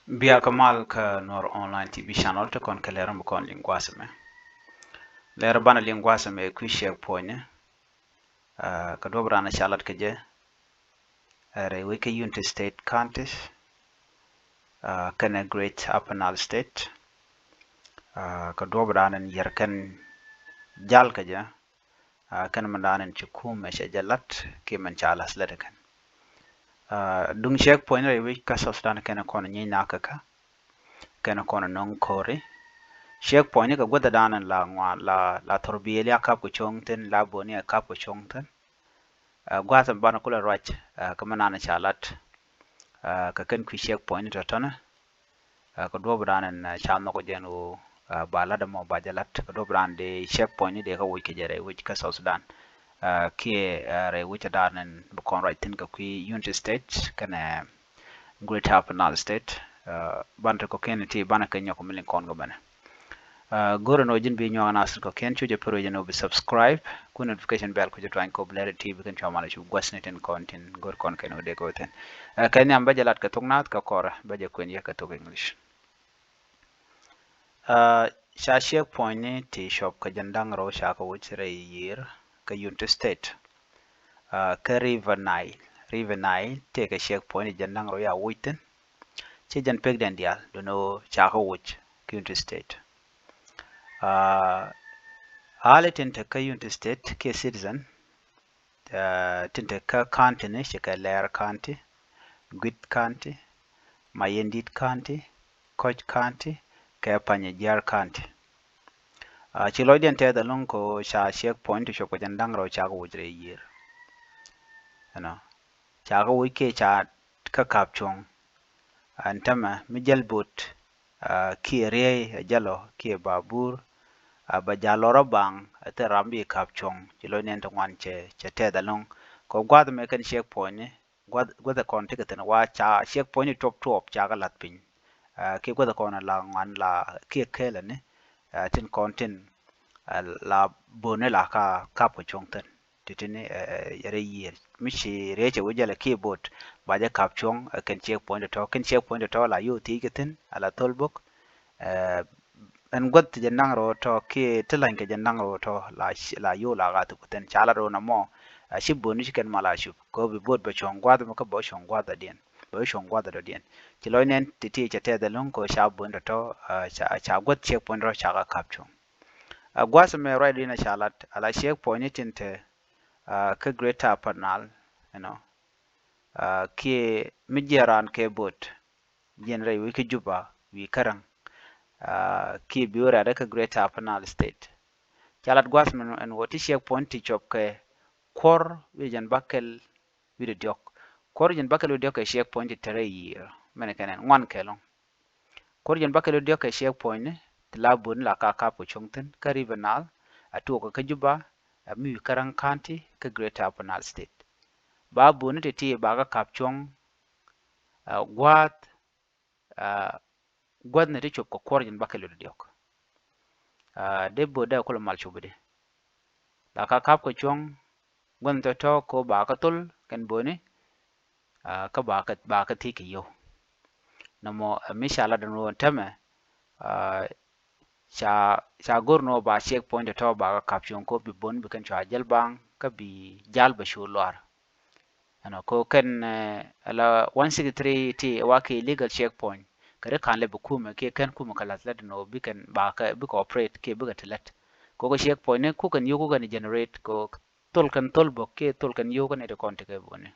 Bia Kamal ka Nor Online TV channel to kon kalera mo kon lingwasame. Lera bana lingwasame ku share poine. Ka dobra na chalat ka je. Re wiki Unity State counties. Kana Great Appenal State. Ka dobra na yerkan jal ka je. Kana mandanan chukum mesha jalat ki man chalas ledakan. Dung share poine re wiki ka sosdana kana kon nyi nakaka. Kana kon nong kore. Shek point ka gwada danan la ngwa la torbiyeli akap ko chongten la boni akap ko chongten gwasa bana kula rach ka manana chalat ka ken ku shek point to tona ka do branan chalno ko jenu bala da mo bajalat ka do brande shek point de ka wuke jere wuke ka South Sudan ki re wuke danan bu kon right tin ka ku Unity State kana Great Appenal State banta ko kenati bana kenya ko milin kon go bana goro no jin bi ñoo na ko ken chuje pro jeno bi subscribe ku notification bell ko jotwan ko blare tv kan chama la chu gwasneten content gor kon ken de ko ten kan yam bajalat ka tungnat ka kora baje ko ya ka to english sha shek point ni ti shop ka jandang ro sha ko wuchre yir ka Unity State ka river nile te ka shek point jandang ro ya wuiten che jan pek den dial do no cha ko wuch ka Unity State hali tinta ka Unity State ke citizen tinta ka county ne shi ka Lair County, Gwit County, Mayendit County, Koch County, ka Panyajar County. Ci lo den te da lon ko sha shek point sho ko jandang ro cha ko wujre yir. Ano. Cha ko wike cha ka kapchong. Antama mijal boot ki re jalo ki babur ba jaloro bang te rambi kapchong ci lo nen to wan che te da long ko gwad me kan shek point ni gwada kon te kan wa cha shek point top cha ga lat pin ki gwada kon la wan la ki kele ne tin kontin la bone la ka kapo chong ten titini yare yir mishi reche wujala keyboard ba ja kapchong kan shek point to la yo ti gatin ala tolbok en god jandang ro to ki tilan ke jandang ro to la yo la ga to ten chala ro na mo shi bonu shi ken mala shu ko bi bod ba chong gwa da ka bo chong gwa da den bo chong gwa da den ti lo nen ti ti te da lon ko sha bon da to cha god che pon ro cha ga kap chong gwa se me right ina chalat ala she pon tin te ka greater Appenal you know ki mijeran ke bot jen rai wi ki juba wi karang ki biura da ka Greater Appenal State. Chalat gwasman en woti shek point ti chop ke kor wijan bakel widi diok. Kor jen bakel widi diok ke shek point ti tere yir. Mene kenen ngwan kelong. Kor jen bakel widi diok ke shek point ni tila bun la ka kapo chongten ka River Nile atu ko ka juba mi karang county ka Greater Appenal State. Ba bun ti ti ba ka kap chong gwat gwad ne ti chop ko kor jen bakel widi diok. Debbo da kula mal chubide la ka kap ko chong gon to ko ba ka tul kan bone ka ba ka ti ki yo namo mishala da no tame cha gorno ba check point to ba ka kap chong ko bi bon bi kan cha jal bang ka bi jal ba shu lwar ano ko kan ala 163 ti wa ki legal checkpoint kare kan le bukume ke kan kuma kala lat no bi kan ba ka bi cooperate ke bi ga telat ko checkpoint ne ku kan yugo kan generate ko tol bo ke tol kan yugo ne de konte ke bone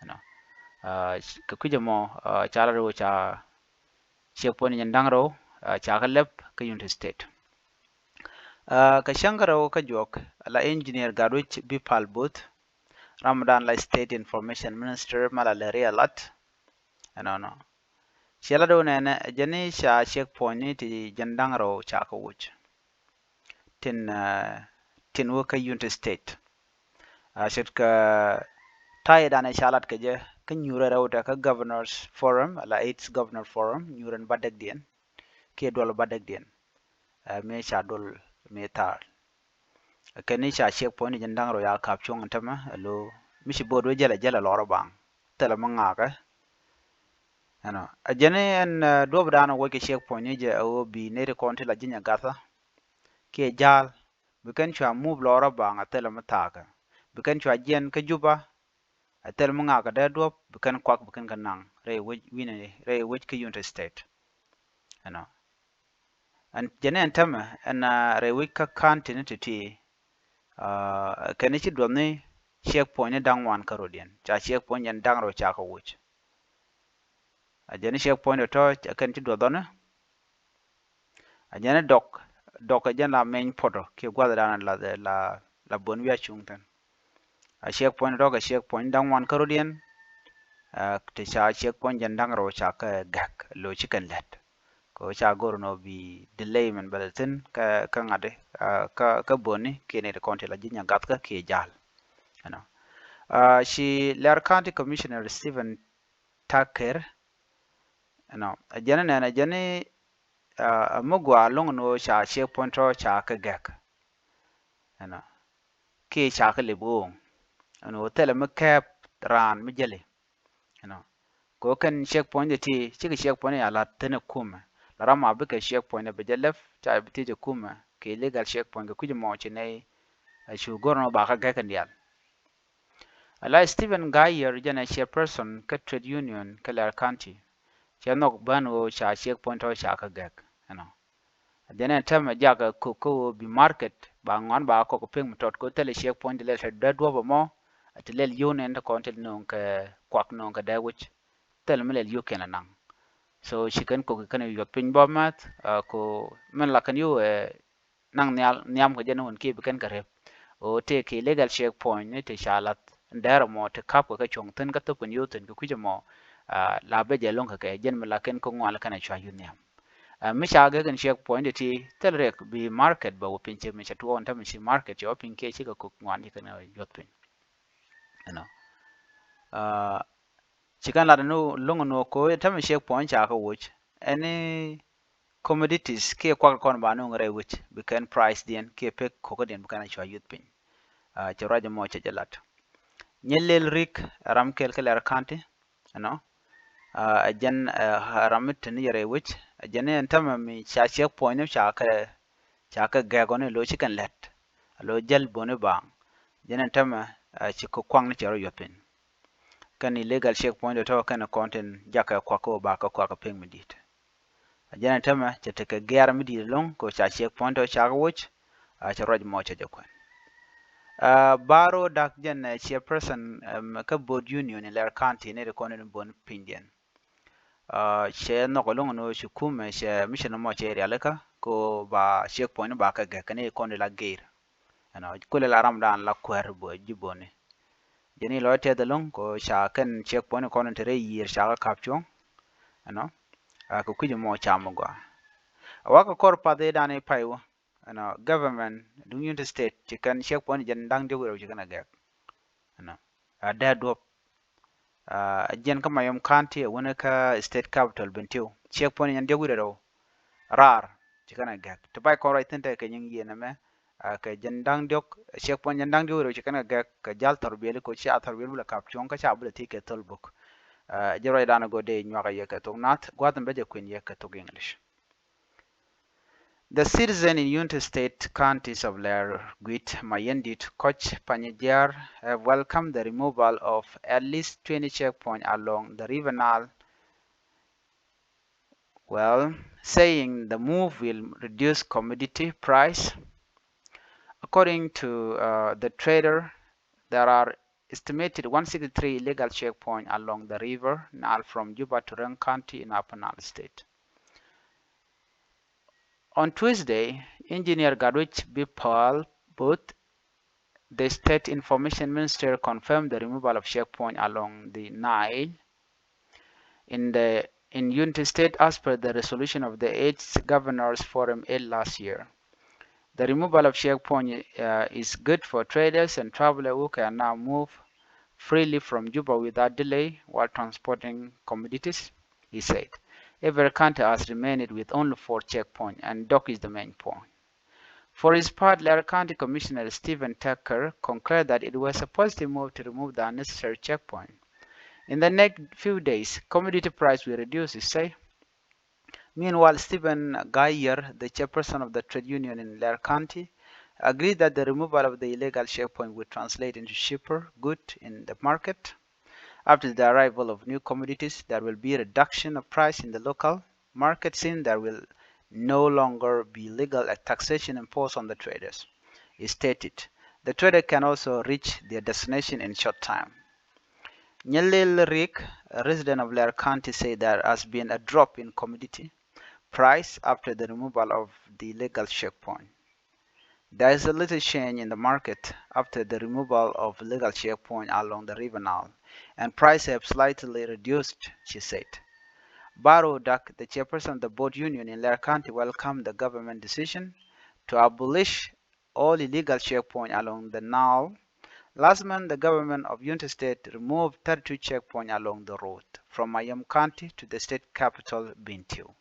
ano ka kuje mo chala ro cha checkpoint nyandang ro cha ka lep ka Unity State ka shangaro ka jok la engineer garwich bi pal booth Ramadan la State Information Minister malaria lat ano shela do ne jani sha checkpoint ni ti jandang ro cha ko wuch tin wo ka Unity State shet ka tai dane shalat ke je ka nyura rawta ka governors forum la 8 governor forum nyuran badak dien ke dol badak dien me sha dol me tar kani sha checkpoint ni jandang ro ya kap chung tama lo mishi bodo jala loro bang tala manga ka ano ajene en do bdana wo ke checkpoint ni je o bi ne de konti la jinya gata ke jal bikan chwa move lora ba nga tele mataka bikan chwa jen ke juba atel mga ka da do bikan kwak bikan kanang re wine re which ke unit state ano an jene en tama en re which ka county ni titi kenichi do ni checkpoint ni dang wan karodian cha checkpoint yan dang ro cha ko wuch ajene checkpoint to kan ti do dona ajene dok ajene la main poto ke gwa da la bon wi achungtan a checkpoint do ga checkpoint dang wan karodian te cha checkpoint yan dang ro cha ka gak lo chicken let ko cha gor no bi delay men balatin ka ngade ka boni ke ne konti la jinya gat ka ke jal ano she Lair County Commissioner Stephen Tucker ano ajene na ajene mugwa long no cha checkpoint ro cha ka gak ano ke cha ka lebo ano tele me cap ran me jele ano ko kan checkpoint ti chi ka checkpoint ya la tene kuma la rama be ka checkpoint be jelef cha be ti kuma ke legal checkpoint ku mo chi ne a chu gorno ba ka ga kan yal ala Stephen Gayer jana chairperson ka trade union ka Lair County cha nok ban wo cha checkpoint ro cha ka gak ano dene tama jaga ko bi market ba ngon ba ko ping tot ko tele checkpoint le da do ba mo atlel yone nda kontel non ka kwak non ka da wich tel mele yu kenan nang so chicken ko kan yu pin ba mat ko men la kan yu nang nyam ko jeno won ke bi kan kare o te ke legal checkpoint ne te shalat ndara mo te kap ko ka chong ten ka to pun yu ten ko kujamo la be je long ka ke jen mala ken ko ngwala kana chwa yu nyam mishaga kan checkpoint ti telrek bi market ba wo pinche mi chatu on tam si market yo pinke chi ka ko ngwani kana yot pin ano chikan la no longo no ko tam checkpoint cha ka wuch any commodities ke kwa kon ba no ngare wuch bi kan price den ke pe ko ko den kana chwa yot pin charaja mo cha jalat nyelel rik ram kel kel kanti ano ajan haramit ni yare wuch ajane antama mi cha checkpoint cha ka gagone lo chikan let lo jal bone bang jenen tama ci ko kwang ni chero yopin kan illegal checkpoint to kan content jaka kwa ko ba ka kwa ka ping midit jenen tama ci te ka ger midit long ko cha checkpoint to cha wuch cha roj mo cha jakwan baro dak jen chairperson ka board union in Lair County ne ko ne bon pindien she no ko long no shukume she mission mo che realaka ko ba checkpoint ba ka ga kane ko ne la gear ano kule la ram dan la kwer bo jibone jeni lo te dalong ko sha kan checkpoint ko ne tere yir sha ka kapcho ano ko kuji mo chamo go awaka kor pa de dane paiwo ano government du unit state chikan checkpoint jen dang de wuro chikana ga ano ada do jen kama yom county wona ka state capital bentiu checkpoint yan de wuro rar chikana ga to bai ko right tente ke nyin yena me ka jandang diok checkpoint jandang diok chikana ga ka jal torbele ko cha torbele bula kapchon ka cha bula tike tolbuk jero dana go de nyaka yeka to nat gwadan beje queen yeka to English. The citizens in United States counties of Lair, Gwit, Mayendit, Koch, Panjajir have welcomed the removal of at least 20 checkpoints along the River Nile, saying the move will reduce commodity price. According to the trader, there are estimated 163 illegal checkpoints along the River Nile from Juba to Rang County in Upper Nile State. On Tuesday, Engineer Garwich B. Paul Booth, the State Information Minister, confirmed the removal of checkpoints along the Nile in United States as per the resolution of the 8th Governors Forum held last year. The removal of checkpoint is good for traders and travelers who can now move freely from Juba without delay while transporting commodities, he said. Every country has remained with only 4 checkpoints, and dock is the main point. For his part, Lair County Commissioner Stephen Tucker concurred that it was a positive move to remove the unnecessary checkpoint. In the next few days, commodity price will reduce, he say. Meanwhile, Stephen Geyer, the chairperson of the trade union in Lair County, agreed that the removal of the illegal checkpoint would translate into cheaper goods in the market. After the arrival of new commodities, there will be a reduction of price in the local market since there will no longer be legal taxation imposed on the traders. He stated, the trader can also reach their destination in short time. Nyelil Rick, a resident of Lair County, said there has been a drop in commodity price after the removal of the illegal checkpoint. There is a little change in the market after the removal of illegal checkpoint along the River Nile, and prices have slightly reduced, she said. Baro Dak, the chairperson of the boat union in Lair County, welcomed the government decision to abolish all illegal checkpoints along the Nile. Last month, the government of Unity State removed 32 checkpoints along the road from Mayom County to the state capital, Bintiu.